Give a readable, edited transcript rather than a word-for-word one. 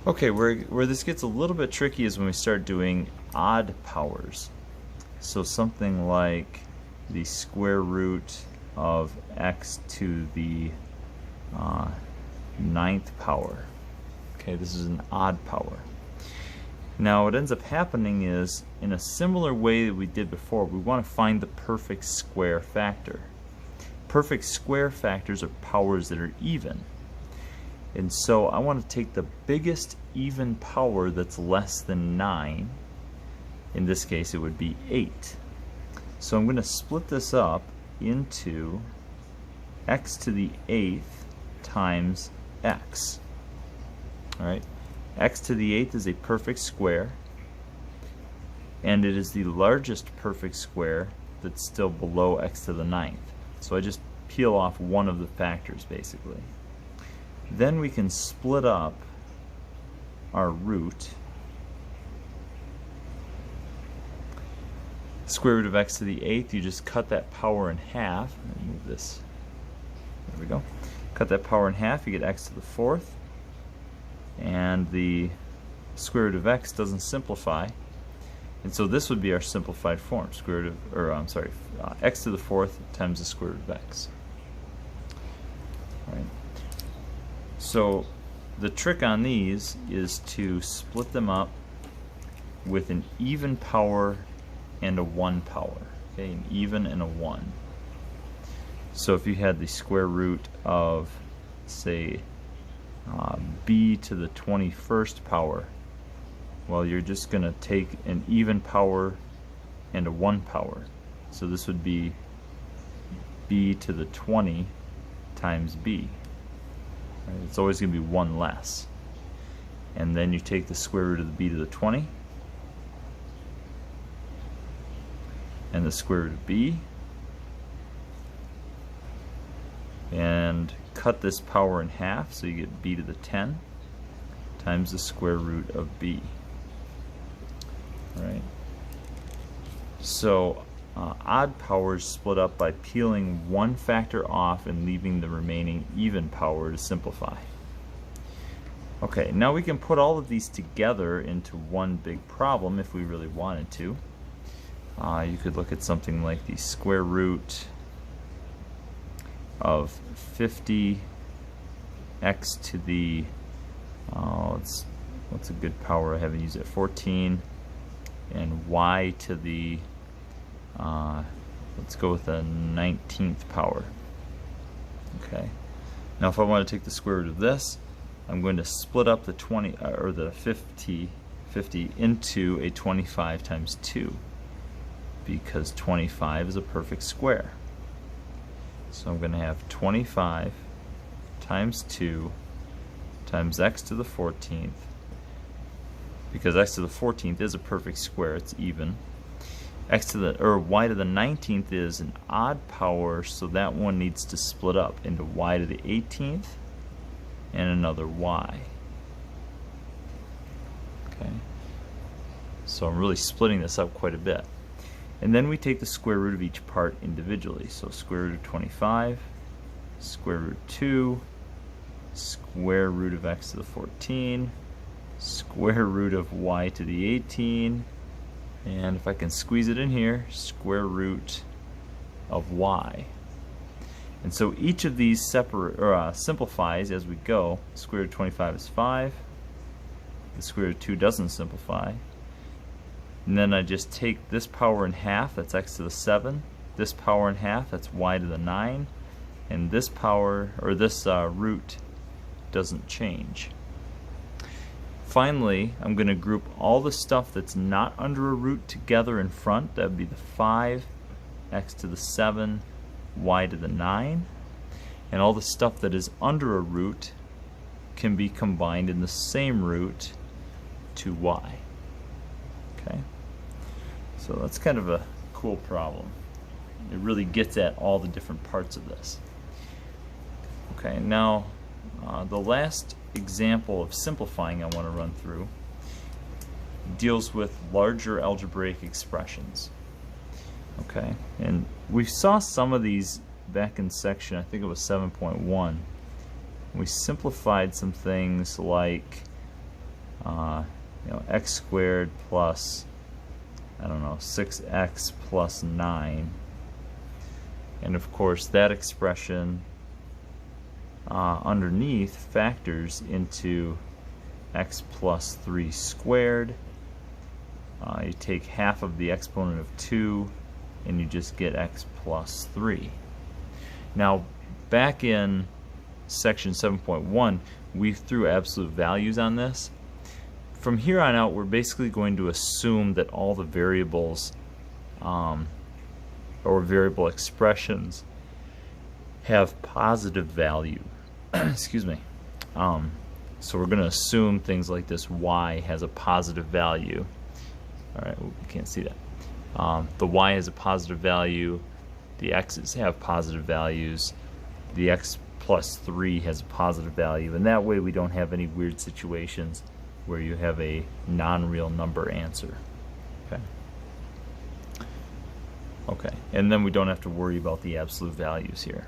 Okay, where this gets a little bit tricky is when we start doing odd powers. So something like the square root of x to the ninth power. Okay, this is an odd power. Now what ends up happening is, in a similar way that we did before, we want to find the perfect square factor. Perfect square factors are powers that are even. And so I want to take the biggest even power that's less than 9. In this case it would be 8. So I'm going to split this up into x to the 8th times x. Alright, x to the 8th is a perfect square, and it is the largest perfect square that's still below x to the 9th. So I just peel off one of the factors basically. Then we can split up our root. Square root of x to the 8th, you just cut that power in half. Let me move this. There we go. Cut that power in half, you get x to the 4th. And the square root of x doesn't simplify. And so this would be our simplified form. Square root of, or I'm sorry, x to the 4th times the square root of x. All right. So the trick on these is to split them up with an even power and a 1 power. Okay, an even and a 1. So if you had the square root of, say, b to the 21st power, well, you're just going to take an even power and a 1 power. So this would be b to the 20 times b. Right? It's always going to be 1 less. And then you take the square root of the b to the 20 and the square root of b, and cut this power in half, so you get b to the 10 times the square root of b. All right. So odd powers split up by peeling one factor off and leaving the remaining even power to simplify. Okay, now we can put all of these together into one big problem if we really wanted to. You could look at something like the square root of 50 x to the, what's a good power? I haven't used it, 14, and y to the, let's go with the 19th power. Okay. Now if I want to take the square root of this, I'm going to split up the 20 or the 50 into a 25 times 2, because 25 is a perfect square. So I'm going to have 25 times 2 times x to the 14th, because x to the 14th is a perfect square, it's even. X to the, or y to the 19th is an odd power, so that one needs to split up into y to the 18th and another y. Okay. So I'm really splitting this up quite a bit. And then we take the square root of each part individually. So square root of 25, square root of 2, square root of x to the 14, square root of y to the 18, and if I can squeeze it in here, square root of y. And so each of these simplifies as we go. Square root of 25 is 5. The square root of 2 doesn't simplify. And then I just take this power in half, that's x to the 7. This power in half, that's y to the 9. And this power, or this root, doesn't change. Finally, I'm going to group all the stuff that's not under a root together in front. That would be the 5, x to the 7, y to the 9. And all the stuff that is under a root can be combined in the same root to y. Okay, so that's kind of a cool problem. It really gets at all the different parts of this. Okay, now the last example of simplifying I want to run through deals with larger algebraic expressions. Okay, and we saw some of these back in section, I think it was 7.1. We simplified some things like x squared plus, I don't know, 6x plus 9. And of course that expression underneath factors into x plus 3 squared. You take half of the exponent of 2 and you just get x plus 3. Now back in section 7.1 we threw absolute values on this. From here on out we're basically going to assume that all the variables or variable expressions have positive value. Excuse me. So we're going to assume things like this y has a positive value. Alright, we can't see that. The y has a positive value, the x's have positive values, the x plus 3 has a positive value, and that way we don't have any weird situations where you have a non-real number answer. Okay, and then we don't have to worry about the absolute values here.